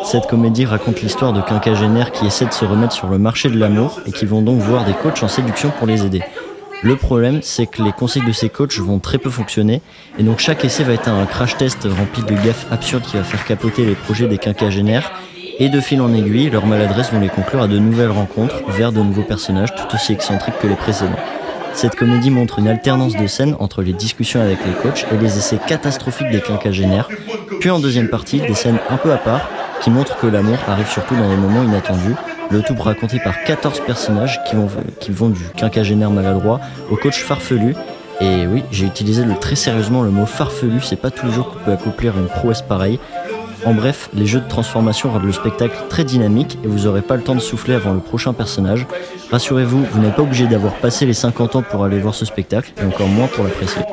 Cette comédie raconte l'histoire de quinquagénaires qui essaient de se remettre sur le marché de l'amour et qui vont donc voir des coachs en séduction pour les aider. Le problème, c'est que les conseils de ces coachs vont très peu fonctionner, et donc chaque essai va être un crash test rempli de gaffes absurdes qui va faire capoter les projets des quinquagénaires, et de fil en aiguille, leurs maladresses vont les conclure à de nouvelles rencontres vers de nouveaux personnages tout aussi excentriques que les précédents. Cette comédie montre une alternance de scènes entre les discussions avec les coachs et les essais catastrophiques des quinquagénaires, puis en deuxième partie, des scènes un peu à part qui montrent que l'amour arrive surtout dans des moments inattendus, le tout raconté par 14 personnages qui vont du quinquagénaire maladroit au coach farfelu. Et oui, j'ai utilisé très sérieusement le mot farfelu, c'est pas tous les jours qu'on peut accomplir une prouesse pareille. En bref, les jeux de transformation rendent le spectacle très dynamique et vous n'aurez pas le temps de souffler avant le prochain personnage. Rassurez-vous, vous n'êtes pas obligé d'avoir passé les 50 ans pour aller voir ce spectacle, et encore moins pour l'apprécier.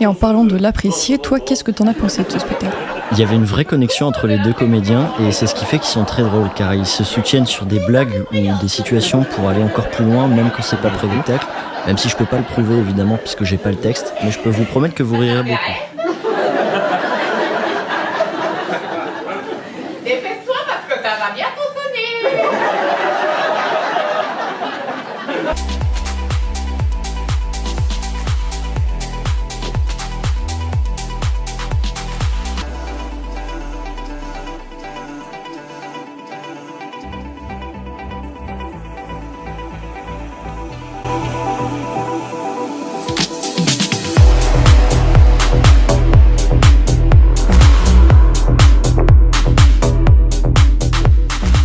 Et en parlant de l'apprécier, toi, qu'est-ce que t'en as pensé de ce spectacle ? Il y avait une vraie connexion entre les deux comédiens et c'est ce qui fait qu'ils sont très drôles car ils se soutiennent sur des blagues ou des situations pour aller encore plus loin même quand c'est pas prévu. Même si je peux pas le prouver évidemment puisque j'ai pas le texte, mais je peux vous promettre que vous rirez beaucoup. Dépêche-toi parce que ça va bientôt sonner.